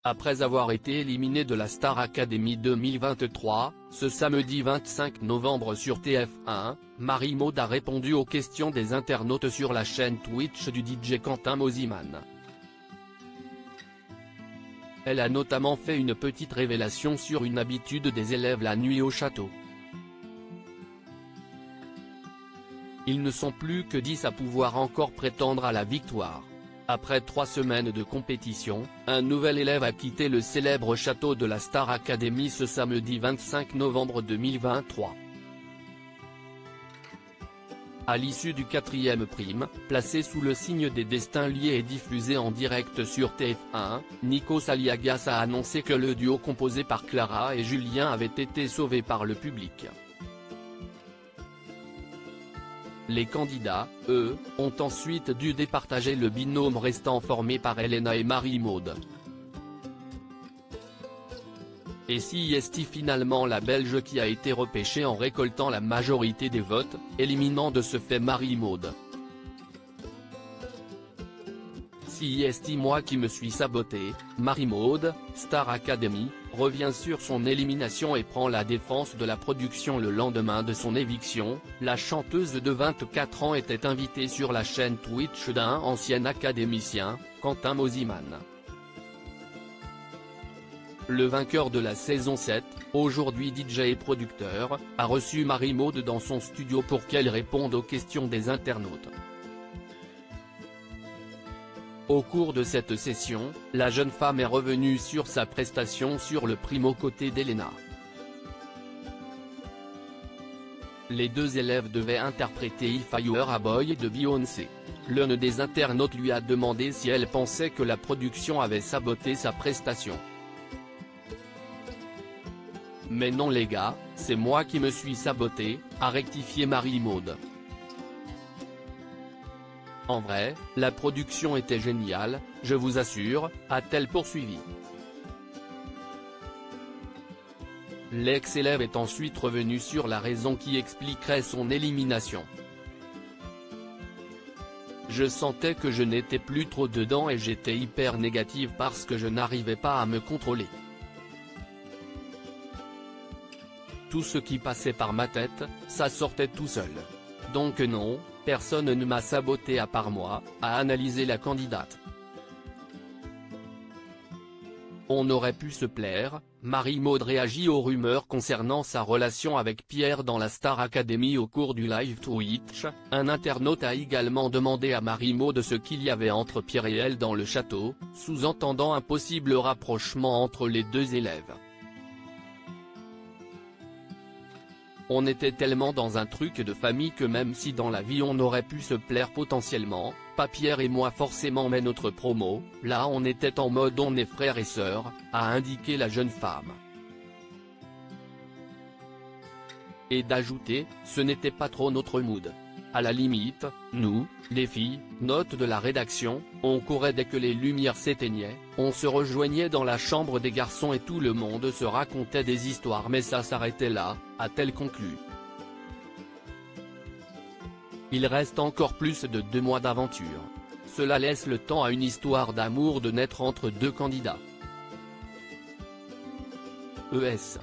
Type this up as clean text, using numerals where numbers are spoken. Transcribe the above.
Après avoir été éliminée de la Star Academy 2023, ce samedi 25 novembre sur TF1, Marie-Maude a répondu aux questions des internautes sur la chaîne Twitch du DJ Quentin Mosimann. Elle a notamment fait une petite révélation sur une habitude des élèves la nuit au château. Ils ne sont plus que 10 à pouvoir encore prétendre à la victoire. Après 3 semaines de compétition, un nouvel élève a quitté le célèbre château de la Star Academy ce samedi 25 novembre 2023. À l'issue du 4e prime, placé sous le signe des destins liés et diffusé en direct sur TF1, Nikos Aliagas a annoncé que le duo composé par Clara et Julien avait été sauvé par le public. Les candidats, eux, ont ensuite dû départager le binôme restant formé par Elena et Marie-Maude. Et si est finalement la Belge qui a été repêchée en récoltant la majorité des votes, éliminant de ce fait Marie-Maude. Si est moi qui me suis saboté, Marie-Maude, Star Academy, revient sur son élimination et prend la défense de la production le lendemain de son éviction. La chanteuse de 24 ans était invitée sur la chaîne Twitch d'un ancien académicien, Quentin Mosimann. Le vainqueur de la saison 7, aujourd'hui DJ et producteur, a reçu Marie-Maude dans son studio pour qu'elle réponde aux questions des internautes. Au cours de cette session, la jeune femme est revenue sur sa prestation sur le prime aux côtés d'Elena. Les deux élèves devaient interpréter If I Were a Boy de Beyoncé. L'un des internautes lui a demandé si elle pensait que la production avait saboté sa prestation. Mais non les gars, c'est moi qui me suis saboté, a rectifié Marie-Maude. En vrai, la production était géniale, je vous assure, a-t-elle poursuivi. L'ex-élève est ensuite revenu sur la raison qui expliquerait son élimination. Je sentais que je n'étais plus trop dedans et j'étais hyper négative parce que je n'arrivais pas à me contrôler. Tout ce qui passait par ma tête, ça sortait tout seul. Donc non, personne ne m'a saboté à part moi, a analysé la candidate. On aurait pu se plaire. Marie-Maude réagit aux rumeurs concernant sa relation avec Pierre dans la Star Academy au cours du live Twitch. Un internaute a également demandé à Marie-Maude ce qu'il y avait entre Pierre et elle dans le château, sous-entendant un possible rapprochement entre les deux élèves. On était tellement dans un truc de famille que même si dans la vie on aurait pu se plaire potentiellement, pas Pierre et moi forcément mais notre promo, là on était en mode on est frères et sœurs, a indiqué la jeune femme. Et d'ajouter, ce n'était pas trop notre mood. À la limite, nous, les filles, note de la rédaction, on courait dès que les lumières s'éteignaient, on se rejoignait dans la chambre des garçons et tout le monde se racontait des histoires mais ça s'arrêtait là, a-t-elle conclu. Il reste encore plus de 2 mois d'aventure. Cela laisse le temps à une histoire d'amour de naître entre deux candidats. ES